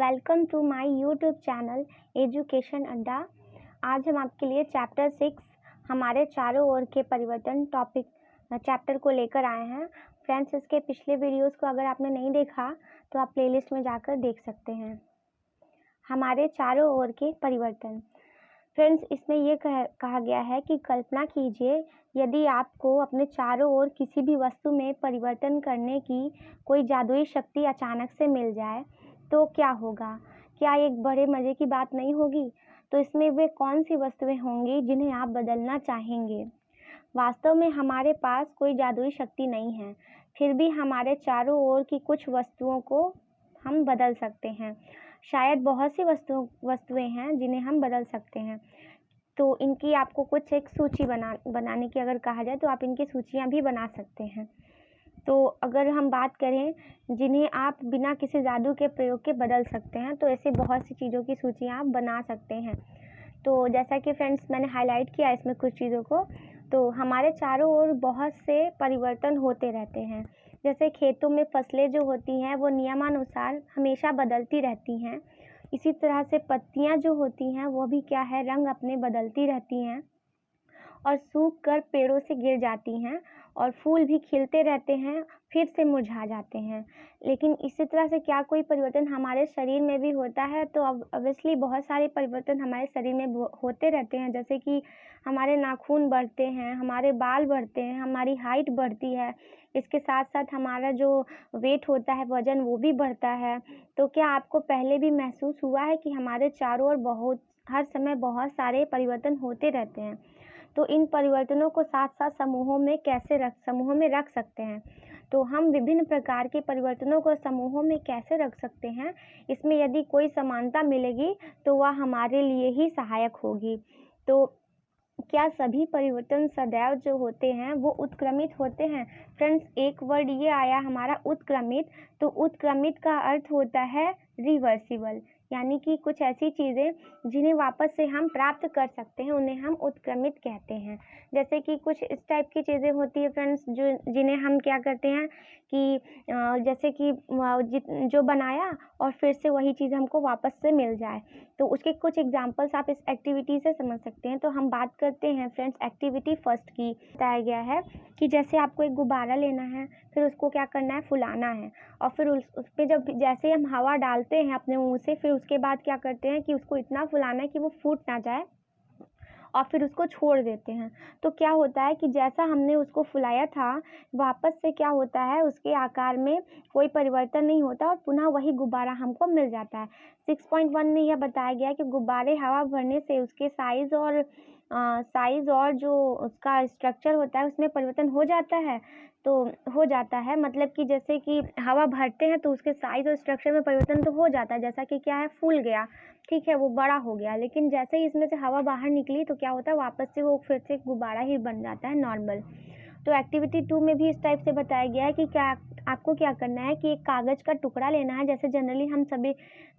Welcome to my YouTube channel Education Adda. आज हम आपके लिए चैप्टर 6 हमारे चारों ओर के परिवर्तन टॉपिक चैप्टर को लेकर आए हैं। फ्रेंड्स, इसके पिछले वीडियोस को अगर आपने नहीं देखा तो आप प्लेलिस्ट में जाकर देख सकते हैं। हमारे चारों ओर के परिवर्तन। फ्रेंड्स, इसमें ये कहा गया है कि कल्पना कीजिए यदि आपको अपने चारों ओर किसी भी वस्तु में परिवर्तन करने की कोई जादुई शक्ति अचानक से मिल जाए तो क्या होगा। क्या एक बड़े मज़े की बात नहीं होगी? तो इसमें वे कौन सी वस्तुएं होंगी जिन्हें आप बदलना चाहेंगे? वास्तव में हमारे पास कोई जादुई शक्ति नहीं है, फिर भी हमारे चारों ओर की कुछ वस्तुओं को हम बदल सकते हैं। शायद बहुत सी वस्तुएं हैं जिन्हें हम बदल सकते हैं। तो इनकी आपको कुछ एक सूची बनाने की अगर कहा जाए तो आप इनकी सूचियां भी बना सकते हैं। तो अगर हम बात करें जिन्हें आप बिना किसी जादू के प्रयोग के बदल सकते हैं, तो ऐसे बहुत सी चीज़ों की सूचियाँ आप बना सकते हैं। तो जैसा कि फ्रेंड्स मैंने हाईलाइट किया इसमें कुछ चीज़ों को, तो हमारे चारों ओर बहुत से परिवर्तन होते रहते हैं। जैसे खेतों में फसलें जो होती हैं वो नियमानुसार हमेशा बदलती रहती हैं। इसी तरह से पत्तियाँ जो होती हैं वो भी क्या है, रंग अपने बदलती रहती हैं और सूख कर पेड़ों से गिर जाती हैं और फूल भी खिलते रहते हैं, फिर से मुरझा जाते हैं। लेकिन इसी तरह से क्या कोई परिवर्तन हमारे शरीर में भी होता है? तो ऑब्वियसली बहुत सारे परिवर्तन हमारे शरीर में होते रहते हैं। जैसे कि हमारे नाखून बढ़ते हैं, हमारे बाल बढ़ते हैं, हमारी हाइट बढ़ती है। इसके साथ साथ हमारा जो वेट होता है, वज़न, वो भी बढ़ता है। तो क्या आपको पहले भी महसूस हुआ है कि हमारे चारों ओर हर समय बहुत सारे परिवर्तन होते रहते हैं? तो इन परिवर्तनों को साथ साथ समूहों में रख सकते हैं। तो हम विभिन्न प्रकार के परिवर्तनों को समूहों में कैसे रख सकते हैं, इसमें यदि कोई समानता मिलेगी तो वह हमारे लिए ही सहायक होगी। तो क्या सभी परिवर्तन सदैव जो होते हैं वो उत्क्रमित होते हैं? फ्रेंड्स, एक वर्ड ये आया हमारा उत्क्रमित। तो उत्क्रमित का अर्थ होता है रिवर्सिबल, यानी कि कुछ ऐसी चीज़ें जिन्हें वापस से हम प्राप्त कर सकते हैं, उन्हें हम उत्क्रमित कहते हैं। जैसे कि कुछ इस टाइप की चीज़ें होती है फ्रेंड्स, जिन्हें हम क्या करते हैं कि जैसे कि जो बनाया और फिर से वही चीज़ हमको वापस से मिल जाए। तो उसके कुछ एग्जांपल्स आप इस एक्टिविटी से समझ सकते हैं। तो हम बात करते हैं फ्रेंड्स एक्टिविटी फर्स्ट की। बताया गया है कि जैसे आपको एक गुब्बारा लेना है, फिर उसको क्या करना है, फुलाना है, और फिर उस पे जब जैसे हम हवा डालते हैं अपने मुंह से, फिर उसके बाद क्या करते हैं कि उसको इतना फुलाना है कि वो फूट ना जाए और फिर उसको छोड़ देते हैं। तो क्या होता है कि जैसा हमने उसको फुलाया था, वापस से क्या होता है, उसके आकार में कोई परिवर्तन नहीं होता और पुनः वही गुब्बारा हमको मिल जाता है। 6.1 में यह बताया गया कि गुब्बारे हवा भरने से उसके साइज़ और जो उसका स्ट्रक्चर होता है उसमें परिवर्तन हो जाता है। तो हो जाता है मतलब कि जैसे कि हवा भरते हैं तो उसके साइज़ और स्ट्रक्चर में परिवर्तन तो हो जाता है। जैसा कि क्या है, फूल गया, ठीक है, वो बड़ा हो गया, लेकिन जैसे ही इसमें से हवा बाहर निकली तो क्या होता है, वापस से वो फिर से गुब्बारा ही बन जाता है, नॉर्मल। तो एक्टिविटी 2 में भी इस टाइप से बताया गया है कि आपको क्या करना है कि एक कागज़ का टुकड़ा लेना है। जैसे जनरली हम सभी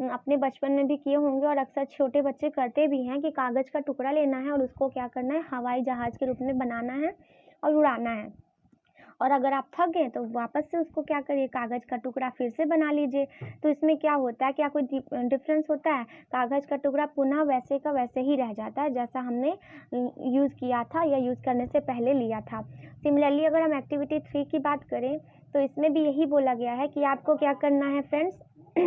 अपने बचपन में भी किए होंगे और अक्सर छोटे बच्चे करते भी हैं कि कागज़ का टुकड़ा लेना है और उसको क्या करना है, हवाई जहाज़ के रूप में बनाना है और उड़ाना है। और अगर आप थक गए तो वापस से उसको क्या करिए, कागज़ का टुकड़ा फिर से बना लीजिए। तो इसमें क्या होता है, क्या कोई डिफरेंस होता है? कागज़ का टुकड़ा पुनः वैसे का वैसे ही रह जाता है जैसा हमने यूज़ किया था या यूज़ करने से पहले लिया था। सिमिलरली अगर हम एक्टिविटी 3 की बात करें तो इसमें भी यही बोला गया है कि आपको क्या करना है फ्रेंड्स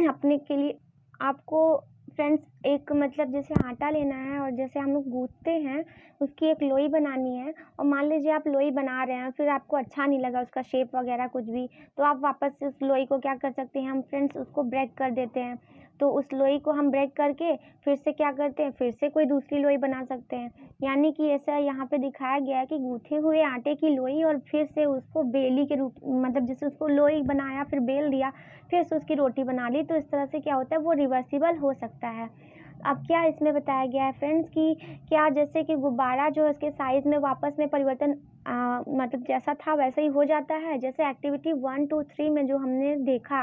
अपने के लिए आपको फ्रेंड्स एक मतलब जैसे आटा लेना है और जैसे हम लोग गूँथते हैं उसकी एक लोई बनानी है। और मान लीजिए आप लोई बना रहे हैं, फिर आपको अच्छा नहीं लगा उसका शेप वगैरह कुछ भी, तो आप वापस से उस लोई को क्या कर सकते हैं, हम फ्रेंड्स उसको ब्रेक कर देते हैं। तो उस लोई को हम ब्रेक करके फिर से क्या करते हैं, फिर से कोई दूसरी लोई बना सकते हैं। यानी कि ऐसा यहाँ पे दिखाया गया है कि गूँथे हुए आटे की लोई और फिर से उसको बेली के रूप मतलब जैसे उसको लोई बनाया फिर बेल दिया फिर से उसकी रोटी बना ली। तो इस तरह से क्या होता है, वो रिवर्सिबल हो सकता है। अब क्या इसमें बताया गया है फ्रेंड्स कि क्या जैसे कि गुब्बारा जो है उसके साइज़ में वापस में परिवर्तन मतलब जैसा था वैसा ही हो जाता है। जैसे एक्टिविटी 1, 2, 3 में जो हमने देखा,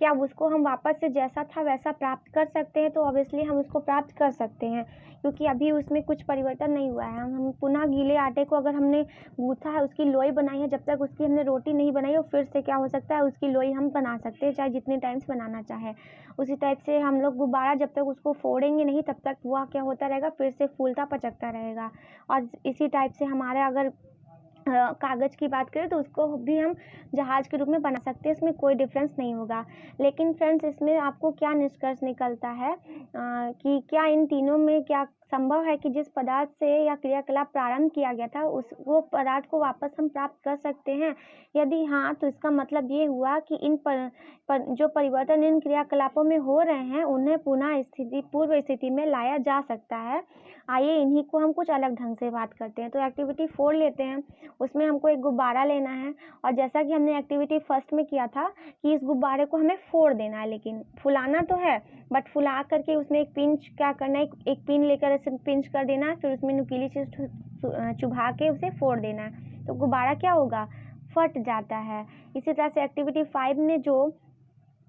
क्या उसको हम वापस से जैसा था वैसा प्राप्त कर सकते हैं? तो ऑब्वियसली हम उसको प्राप्त कर सकते हैं, क्योंकि अभी उसमें कुछ परिवर्तन नहीं हुआ है। हम पुनः गीले आटे को अगर हमने गूँथा है, उसकी लोई बनाई है, जब तक उसकी हमने रोटी नहीं बनाई और फिर से क्या हो सकता है, उसकी लोई हम बना सकते हैं, चाहे जितने टाइम से बनाना चाहे। उसी टाइप से हम लोग गुब्बारा जब तक उसको फोड़ेंगे नहीं, तब तक वह क्या होता रहेगा, फिर से फूलता पचकता रहेगा। और इसी टाइप से हमारा अगर कागज़ की बात करें तो उसको भी हम जहाज़ के रूप में बना सकते हैं, इसमें कोई डिफरेंस नहीं होगा। लेकिन फ्रेंड्स, इसमें आपको क्या निष्कर्ष निकलता है कि क्या इन तीनों में क्या संभव है कि जिस पदार्थ से या क्रियाकलाप प्रारंभ किया गया था वो पदार्थ को वापस हम प्राप्त कर सकते हैं? यदि हाँ, तो इसका मतलब ये हुआ कि इन जो परिवर्तन इन क्रियाकलापों में हो रहे हैं, उन्हें पुनः पूर्व स्थिति में लाया जा सकता है। आइए इन्हीं को हम कुछ अलग ढंग से बात करते हैं। तो एक्टिविटी 4 लेते हैं। उसमें हमको एक गुब्बारा लेना है, और जैसा कि हमने एक्टिविटी फर्स्ट में किया था कि इस गुब्बारे को हमें फोड़ देना है, लेकिन फुलाना तो है, बट फुला करके उसमें एक पिंच क्या करना है, एक पिन लेकर ऐसे पिंच कर देना है, फिर उसमें नुकीली चीज़ चुभा के उसे फोड़ देना है, तो गुब्बारा क्या होगा, फट जाता है। इसी तरह से एक्टिविटी 5 में जो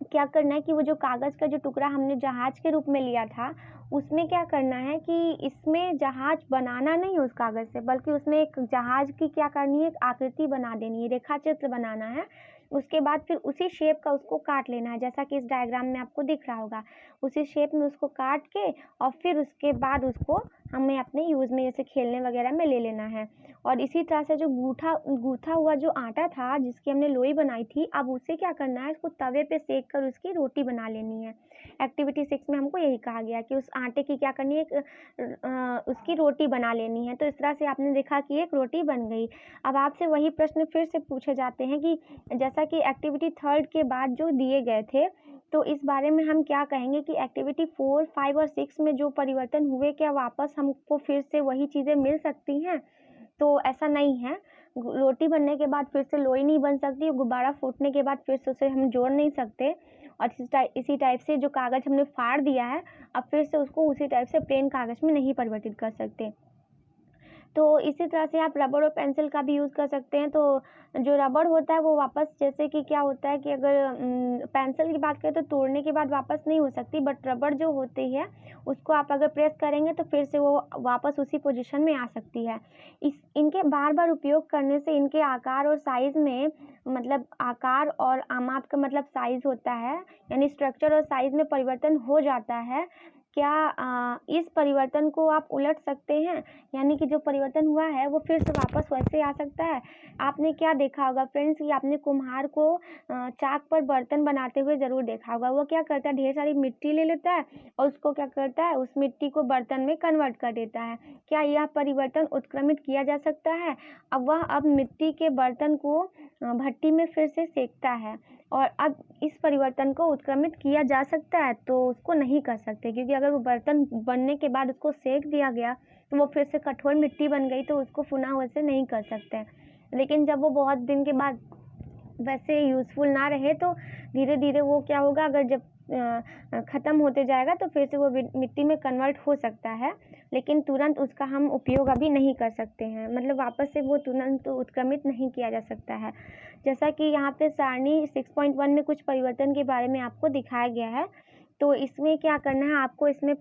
क्या करना है कि वो जो कागज़ का जो टुकड़ा हमने जहाज के रूप में लिया था, उसमें क्या करना है कि इसमें जहाज बनाना नहीं है उस कागज़ से, बल्कि उसमें एक जहाज की क्या करनी है, एक आकृति बना देनी है, रेखा चित्र बनाना है। उसके बाद फिर उसी शेप का उसको काट लेना है, जैसा कि इस डायग्राम में आपको दिख रहा होगा। उसी शेप में उसको काट के और फिर उसके बाद उसको हमें अपने यूज़ में जैसे खेलने वगैरह में ले लेना है। और इसी तरह से जो गूँथा हुआ जो आटा था जिसकी हमने लोई बनाई थी, अब उसे क्या करना है, उसको तवे पे सेक कर उसकी रोटी बना लेनी है। एक्टिविटी 6 में हमको यही कहा गया कि उस आटे की क्या करनी है, उसकी रोटी बना लेनी है। तो इस तरह से आपने देखा कि एक रोटी बन गई। अब आपसे वही प्रश्न फिर से पूछे जाते हैं कि जैसा कि एक्टिविटी 3 के बाद जो दिए गए थे, तो इस बारे में हम क्या कहेंगे कि एक्टिविटी 4, 5 और 6 में जो परिवर्तन हुए, क्या वापस हमको फिर से वही चीज़ें मिल सकती हैं? तो ऐसा नहीं है। रोटी बनने के बाद फिर से लोई नहीं बन सकती, गुब्बारा फूटने के बाद फिर से उसे हम जोड़ नहीं सकते, और इसी टाइप से जो कागज़ हमने फाड़ दिया है, अब फिर से उसको उसी टाइप से प्लेन कागज़ में नहीं परिवर्तित कर सकते। तो इसी तरह से आप रबड़ और पेंसिल का भी यूज़ कर सकते हैं। तो जो रबड़ होता है वो वापस, जैसे कि क्या होता है कि अगर पेंसिल की बात करें तो तोड़ने के बाद वापस नहीं हो सकती, बट रबड़ जो होती है उसको आप अगर प्रेस करेंगे तो फिर से वो वापस उसी पोजीशन में आ सकती है। इनके बार-बार उपयोग करने से इनके आकार और साइज़ में, मतलब आकार और माप का मतलब साइज़ होता है, यानी स्ट्रक्चर और साइज़ में परिवर्तन हो जाता है। क्या इस परिवर्तन को आप उलट सकते हैं? यानी कि जो परिवर्तन हुआ है वो फिर से वापस वैसे आ सकता है। आपने क्या देखा होगा फ्रेंड्स कि आपने कुम्हार को चाक पर बर्तन बनाते हुए ज़रूर देखा होगा। वो क्या करता है, ढेर सारी मिट्टी ले लेता है और उसको क्या करता है, उस मिट्टी को बर्तन में कन्वर्ट कर देता है। क्या यह परिवर्तन उत्क्रमित किया जा सकता है? अब मिट्टी के बर्तन को भट्टी में फिर से सेकता है, और अब इस परिवर्तन को उत्क्रमित किया जा सकता है, तो उसको नहीं कर सकते, क्योंकि अगर वो बर्तन बनने के बाद उसको सेक दिया गया तो वो फिर से कठोर मिट्टी बन गई, तो उसको पुनः वैसे नहीं कर सकते। लेकिन जब वो बहुत दिन के बाद वैसे यूज़फुल ना रहे तो धीरे धीरे वो क्या होगा, अगर जब ख़त्म होते जाएगा तो फिर से वो मिट्टी में कन्वर्ट हो सकता है, लेकिन तुरंत उसका हम उपयोग अभी नहीं कर सकते हैं, मतलब वापस से वो तुरंत उत्क्रमित नहीं किया जा सकता है। जैसा कि यहाँ पे सारणी 6.1 में कुछ परिवर्तन के बारे में आपको दिखाया गया है, तो इसमें क्या करना है आपको, इसमें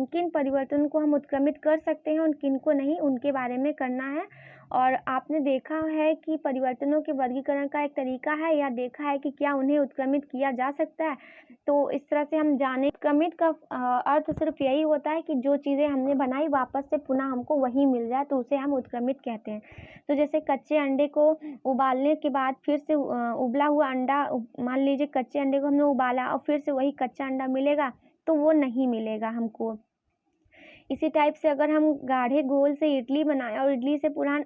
किन परिवर्तनों को हम उत्क्रमित कर सकते हैं और किन को नहीं, उनके बारे में करना है। और आपने देखा है कि परिवर्तनों के वर्गीकरण का एक तरीका है, या देखा है कि क्या उन्हें उत्क्रमित किया जा सकता है। तो इस तरह से हम जाने, उत्क्रमित का अर्थ सिर्फ यही होता है कि जो चीज़ें हमने बनाई वापस से पुनः हमको वही मिल जाए, तो उसे हम उत्क्रमित कहते हैं। तो जैसे कच्चे अंडे को उबालने के बाद फिर से उबला हुआ अंडा, मान लीजिए कच्चे अंडे को हमने उबाला और फिर से वही कच्चा अंडा मिलेगा, तो वो नहीं मिलेगा हमको। इसी टाइप से अगर हम गाढ़े घोल से इडली बनाएं और इडली से पूरा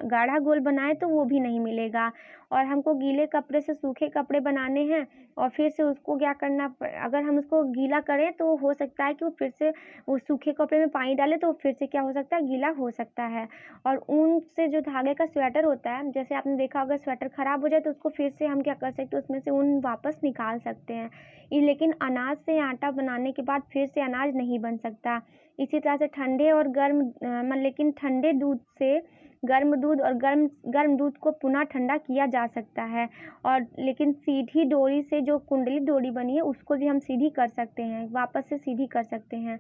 गाढ़ा घोल बनाएं तो वो भी नहीं मिलेगा। और हमको गीले कपड़े से सूखे कपड़े बनाने हैं और फिर से उसको क्या करना, अगर हम उसको गीला करें तो हो सकता है कि वो फिर से उस सूखे कपड़े में पानी डालें तो फिर से क्या हो सकता है, गीला हो सकता है। और ऊन से जो धागे का स्वेटर होता है, जैसे आपने देखा होगा स्वेटर ख़राब हो जाए तो उसको फिर से हम क्या कर सकते हैं, उसमें से ऊन वापस निकाल सकते हैं। लेकिन अनाज से आटा बनाने के बाद फिर से अनाज नहीं बन सकता। इसी तरह से ठंडे और गर्म लेकिन ठंडे दूध से गर्म दूध और गर्म दूध को पुनः ठंडा किया जा सकता है। और लेकिन सीधी डोरी से जो कुंडली डोरी बनी है उसको भी हम सीधी कर सकते हैं, वापस से सीधी कर सकते हैं,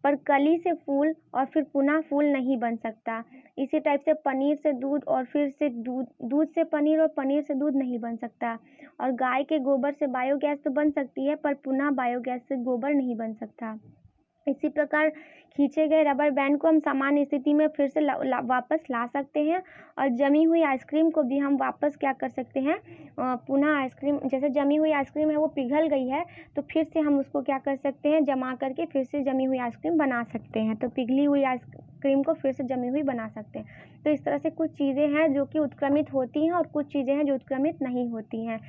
पर कली से फूल और फिर पुनः फूल नहीं बन सकता। इसी टाइप से पनीर से दूध और फिर से दूध से पनीर और पनीर से दूध नहीं बन सकता। और गाय के गोबर से बायोगैस तो बन सकती है, पर पुनः बायोगैस से गोबर नहीं बन सकता। इसी प्रकार खींचे गए रबर बैंड को हम सामान्य स्थिति में फिर से वापस ला सकते हैं। और जमी हुई आइसक्रीम को भी हम वापस क्या कर सकते हैं, पुनः आइसक्रीम, जैसे जमी हुई आइसक्रीम है वो पिघल गई है तो फिर से हम उसको क्या कर सकते हैं, जमा करके फिर से जमी हुई आइसक्रीम बना सकते हैं। तो पिघली हुई आइसक्रीम को फिर से जमी हुई बना सकते हैं। तो इस तरह से कुछ चीज़ें हैं जो कि उत्क्रमित होती हैं और कुछ चीज़ें हैं जो उत्क्रमित नहीं होती हैं।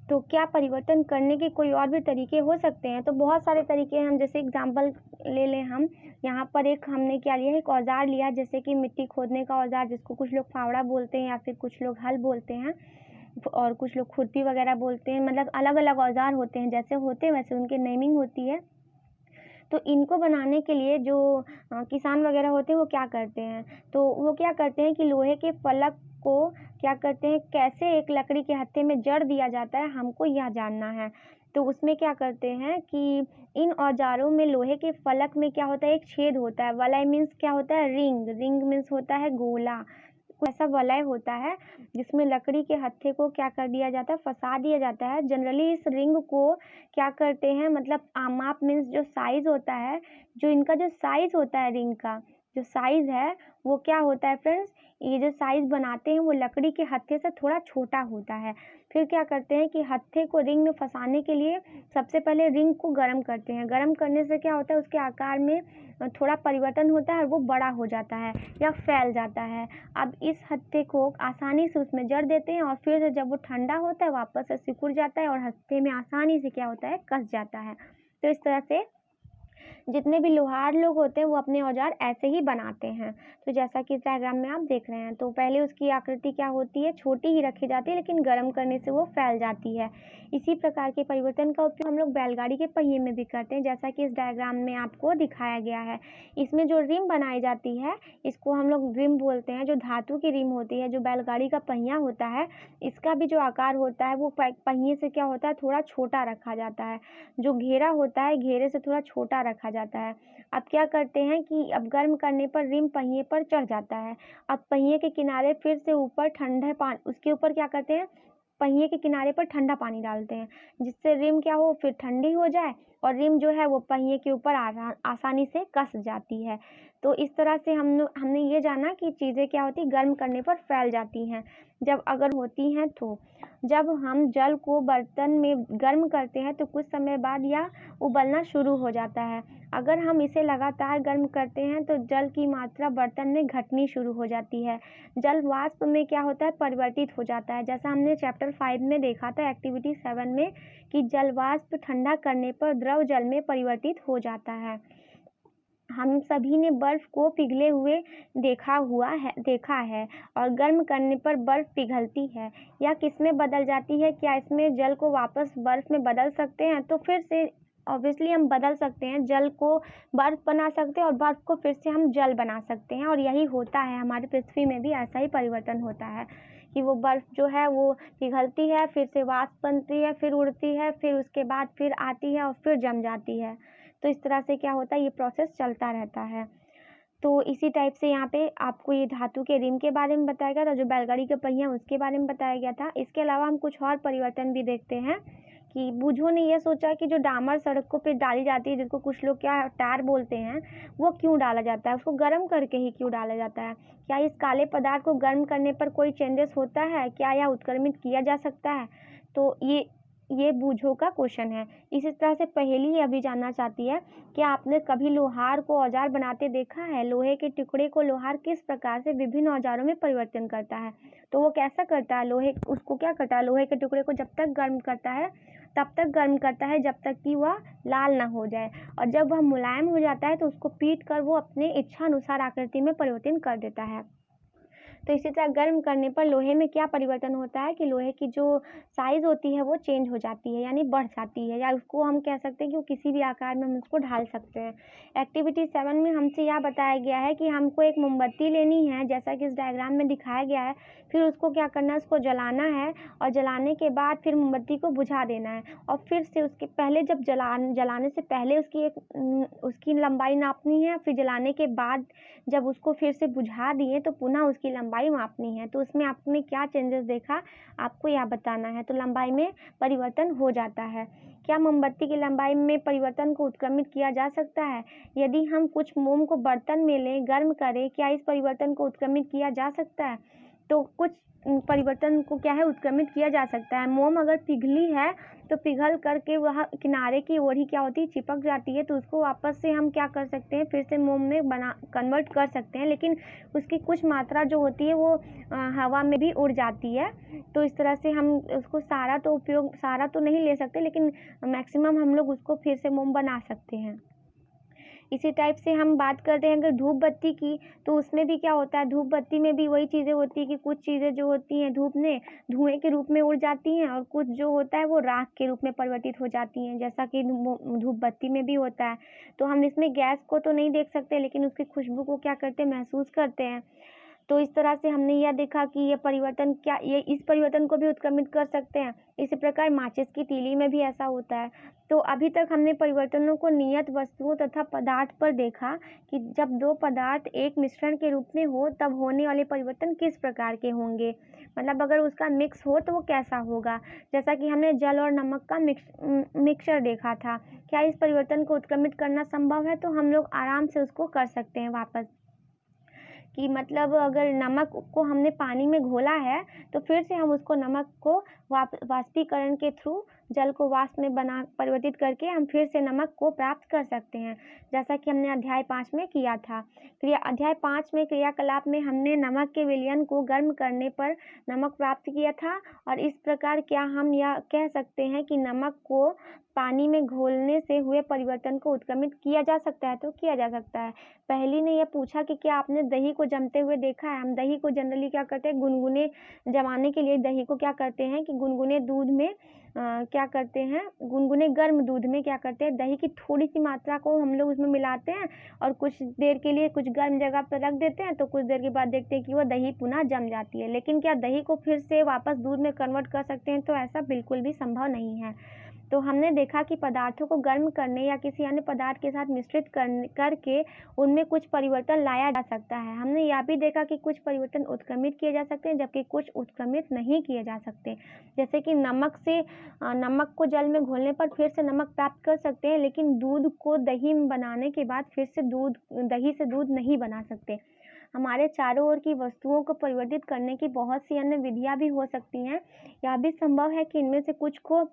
तो क्या परिवर्तन करने के कोई और भी तरीके हो सकते हैं? तो बहुत सारे तरीके हैं। हम जैसे एग्जांपल ले लें, हम यहाँ पर एक हमने क्या लिया है, एक औजार लिया जैसे कि मिट्टी खोदने का औजार, जिसको कुछ लोग फावड़ा बोलते हैं या फिर कुछ लोग हल बोलते हैं और कुछ लोग खुरपी वगैरह बोलते हैं। मतलब अलग अलग औजार होते हैं, जैसे होते हैं वैसे उनकी नेमिंग होती है। तो इनको बनाने के लिए जो किसान वगैरह होते हैं वो क्या करते हैं, तो वो क्या करते हैं कि लोहे के फलक को क्या करते हैं, कैसे एक लकड़ी के हत्थे में जड़ दिया जाता है, हमको यह जानना है। तो उसमें क्या करते हैं कि इन औजारों में लोहे के फलक में क्या होता है, एक छेद होता है। वलय मीन्स क्या होता है, रिंग। रिंग मीन्स होता है गोला। ऐसा वलय होता है जिसमें लकड़ी के हत्थे को क्या कर दिया जाता है, फंसा दिया जाता है। जनरली इस रिंग को क्या करते हैं, मतलब माप मीन्स जो साइज होता है, जो इनका जो साइज होता है, रिंग का जो साइज है वो क्या होता है फ्रेंड्स, ये जो साइज बनाते हैं वो लकड़ी के हत्थे से थोड़ा छोटा होता है। फिर क्या करते हैं कि हत्थे को रिंग में फंसाने के लिए सबसे पहले रिंग को गर्म करते हैं। गर्म करने से क्या होता है, उसके आकार में थोड़ा परिवर्तन होता है और वो बड़ा हो जाता है या फैल जाता है। अब इस हत्थे को आसानी से उसमें जड़ देते हैं और फिर से जब वो ठंडा होता है वापस से सिकुड़ जाता है और हत्थे में आसानी से क्या होता है, कस जाता है। तो इस तरह से जितने भी लोहार लोग होते हैं वो अपने औजार ऐसे ही बनाते हैं। तो जैसा कि इस डायग्राम में आप देख रहे हैं, तो पहले उसकी आकृति क्या होती है, छोटी ही रखी जाती है, लेकिन गर्म करने से वो फैल जाती है। इसी प्रकार के परिवर्तन का उपयोग हम लोग बैलगाड़ी के पहिए में भी करते हैं, जैसा कि इस डायग्राम में आपको दिखाया गया है। इसमें जो रिम बनाई जाती है इसको हम लोग रिम बोलते हैं। जो धातु की रिम होती है, जो बैलगाड़ी का पहिया होता है, इसका भी जो आकार होता है वो पहिए से क्या होता है, थोड़ा छोटा रखा जाता है। जो घेरा होता है, घेरे से थोड़ा छोटा रखा जाता है। अब क्या करते हैं कि अब गर्म करने पर रिम पहिए पर चढ़ जाता है। अब पहिए के किनारे फिर से ऊपर ठंडे पानी, उसके ऊपर क्या करते हैं, पहिए के किनारे पर ठंडा पानी डालते हैं, जिससे रिम क्या हो, फिर ठंडी हो जाए और रिम जो है वो पहिए के ऊपर आसानी से कस जाती है। तो इस तरह से हमने ये जाना कि चीज़ें क्या होती, गर्म करने पर फैल जाती हैं। जब अगर होती हैं तो जब हम जल को बर्तन में गर्म करते हैं तो कुछ समय बाद यह उबलना शुरू हो जाता है। अगर हम इसे लगातार गर्म करते हैं तो जल की मात्रा बर्तन में घटनी शुरू हो जाती है। जल वाष्प में क्या होता है, परिवर्तित हो जाता है। जैसा हमने चैप्टर 5 में देखा था, एक्टिविटी 7 में, कि जल वाष्प ठंडा करने पर द्रव जल में परिवर्तित हो जाता है। हम सभी ने बर्फ को पिघले हुए देखा है और गर्म करने पर बर्फ पिघलती है। यह किसमें बदल जाती है, क्या इसमें जल को वापस बर्फ में बदल सकते हैं? तो फिर से ऑब्वियसली हम बदल सकते हैं, जल को बर्फ बना सकते हैं और बर्फ को फिर से हम जल बना सकते हैं। और यही होता है हमारी पृथ्वी में भी, ऐसा ही परिवर्तन होता है कि वो बर्फ जो है वो पिघलती है, फिर से वाष्प बनती है, फिर उड़ती है, फिर उसके बाद फिर आती है और फिर जम जाती है। तो इस तरह से क्या होता है, ये प्रोसेस चलता रहता है। तो इसी टाइप से यहाँ पे आपको ये धातु के रिम के बारे में बताया गया था, जो बैलगाड़ी के पहिया उसके बारे में बताया गया था। इसके अलावा हम कुछ और परिवर्तन भी देखते हैं कि बूझों ने यह सोचा कि जो डामर सड़कों पे डाली जाती है, जिसको कुछ लोग क्या टार बोलते हैं, वो क्यों डाला जाता है, उसको गर्म करके ही क्यों डाला जाता है? क्या इस काले पदार्थ को गर्म करने पर कोई चेंजेस होता है, क्या यह उत्क्रमित किया जा सकता है? तो ये बूझों का क्वेश्चन है। इसी तरह से पहेली यह भी जानना चाहती है कि आपने कभी लोहार को औजार बनाते देखा है? लोहे के टुकड़े को लोहार किस प्रकार से विभिन्न औजारों में परिवर्तन करता है? तो वो कैसा करता है, उसको क्या करता है, लोहे के टुकड़े को जब तक गर्म करता है तब तक गर्म करता है जब तक कि वह लाल ना हो जाए, और जब वह मुलायम हो जाता है तो उसको पीट कर वो अपने इच्छा अनुसार आकृति में परिवर्तन कर देता है। तो इसी तरह गर्म करने पर लोहे में क्या परिवर्तन होता है कि लोहे की जो साइज़ होती है वो चेंज हो जाती है, यानी बढ़ जाती है, या उसको हम कह सकते हैं कि वो किसी भी आकार में हम उसको ढाल सकते हैं। एक्टिविटी 7 में हमसे यह बताया गया है कि हमको एक मोमबत्ती लेनी है, जैसा कि इस डायग्राम में दिखाया गया है। फिर उसको क्या करना है, उसको जलाना है और जलाने के बाद फिर मोमबत्ती को बुझा देना है और फिर से उसके पहले जब जलाने से पहले उसकी लंबाई नापनी है, फिर जलाने के बाद जब उसको फिर से बुझा दिए तो पुनः उसकी लंबाई मापनी है। तो उसमें आपने क्या चेंजेस देखा, आपको यह बताना है। तो लंबाई में परिवर्तन हो जाता है। क्या मोमबत्ती की लंबाई में परिवर्तन को उत्क्रमित किया जा सकता है? यदि हम कुछ मोम को बर्तन में लें, गर्म करें, क्या इस परिवर्तन को उत्क्रमित किया जा सकता है? तो कुछ परिवर्तन को क्या है, उत्क्रमित किया जा सकता है। मोम अगर पिघली है तो पिघल करके वह किनारे की ओर ही क्या होती है, चिपक जाती है। तो उसको वापस से हम क्या कर सकते हैं, फिर से मोम में कन्वर्ट कर सकते हैं, लेकिन उसकी कुछ मात्रा जो होती है वो हवा में भी उड़ जाती है। तो इस तरह से हम उसको सारा तो नहीं ले सकते, लेकिन मैक्सिमम हम लोग उसको फिर से मोम बना सकते हैं। इसी टाइप से हम बात करते हैं अगर धूप बत्ती की, तो उसमें भी क्या होता है, धूप बत्ती में भी वही चीज़ें होती है कि कुछ चीज़ें जो होती हैं धूप में धुएं के रूप में उड़ जाती हैं और कुछ जो होता है वो राख के रूप में परिवर्तित हो जाती हैं, जैसा कि धूप बत्ती में भी होता है। तो हम इसमें गैस को तो नहीं देख सकते, लेकिन उसकी खुशबू को क्या करते हैं, महसूस करते हैं। तो इस तरह से हमने यह देखा कि ये इस परिवर्तन को भी उत्क्रमित कर सकते हैं। इसी प्रकार माचिस की तीली में भी ऐसा होता है। तो अभी तक हमने परिवर्तनों को नियत वस्तुओं तथा पदार्थ पर देखा कि जब दो पदार्थ एक मिश्रण के रूप में हो तब होने वाले परिवर्तन किस प्रकार के होंगे, मतलब अगर उसका मिक्स हो तो वो कैसा होगा। जैसा कि हमने जल और नमक का मिक्सचर देखा था। क्या इस परिवर्तन को उत्क्रमित करना संभव है? तो हम लोग आराम से उसको कर सकते हैं वापस, कि मतलब अगर नमक को हमने पानी में घोला है तो फिर से हम उसको नमक को वाष्पीकरण के थ्रू जल को वाष्प में परिवर्तित करके हम फिर से नमक को प्राप्त कर सकते हैं, जैसा कि हमने अध्याय 5 में किया था। अध्याय 5 में क्रियाकलाप में हमने नमक के विलयन को गर्म करने पर नमक प्राप्त किया था। और इस प्रकार क्या हम यह कह सकते हैं कि नमक को पानी में घोलने से हुए परिवर्तन को उत्क्रमित किया जा सकता है? तो किया जा सकता है। पहली ने यह पूछा कि क्या आपने दही को जमते हुए देखा है? हम दही को जनरली क्या करते हैं, गुनगुने जमाने के लिए दही को क्या करते हैं कि गुनगुने दूध में गुनगुने गर्म दूध में क्या करते हैं, दही की थोड़ी सी मात्रा को हम लोग उसमें मिलाते हैं और कुछ देर के लिए कुछ गर्म जगह पर रख देते हैं। तो कुछ देर के बाद देखते हैं कि वह दही पुनः जम जाती है। लेकिन क्या दही को फिर से वापस दूध में कन्वर्ट कर सकते हैं? तो ऐसा बिल्कुल भी संभव नहीं है। तो हमने देखा कि पदार्थों को गर्म करने या किसी अन्य पदार्थ के साथ मिश्रित करके उनमें कुछ परिवर्तन लाया जा सकता है। हमने यह भी देखा कि कुछ परिवर्तन उत्क्रमित किए जा सकते हैं, जबकि कुछ उत्क्रमित नहीं किए जा सकते। जैसे कि नमक को जल में घोलने पर फिर से नमक प्राप्त कर सकते हैं, लेकिन दूध को दही में बनाने के बाद फिर से दही से दूध नहीं बना सकते। हमारे चारों ओर की वस्तुओं को परिवर्तित करने की बहुत सी अन्य विधियां भी हो सकती हैं। यह भी संभव है कि इनमें से कुछ को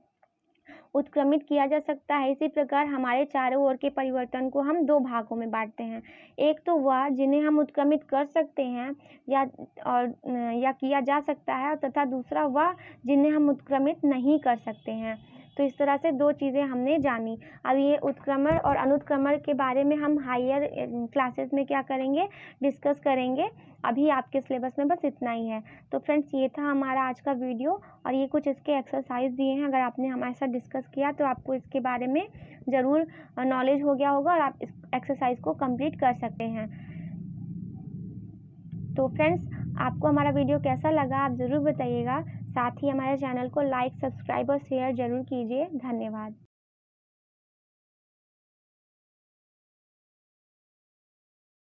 उत्क्रमित किया जा सकता है। इसी प्रकार हमारे चारों ओर के परिवर्तन को हम दो भागों में बांटते हैं। एक तो वह जिन्हें हम उत्क्रमित कर सकते हैं या किया जा सकता है, तथा दूसरा वह जिन्हें हम उत्क्रमित नहीं कर सकते हैं। तो इस तरह से दो चीज़ें हमने जानी। अब ये उत्क्रमण और अनुत्क्रमण के बारे में हम हायर क्लासेस में क्या करेंगे, डिस्कस करेंगे। अभी आपके सिलेबस में बस इतना ही है। तो फ्रेंड्स, ये था हमारा आज का वीडियो और ये कुछ इसके एक्सरसाइज दिए हैं। अगर आपने हमारे साथ डिस्कस किया तो आपको इसके बारे में ज़रूर नॉलेज हो गया होगा और आप इस एक्सरसाइज को कंप्लीट कर सकते हैं। तो फ्रेंड्स, आपको हमारा वीडियो कैसा लगा आप ज़रूर बताइएगा। साथ ही हमारे चैनल को लाइक, सब्सक्राइब और शेयर ज़रूर कीजिए। धन्यवाद।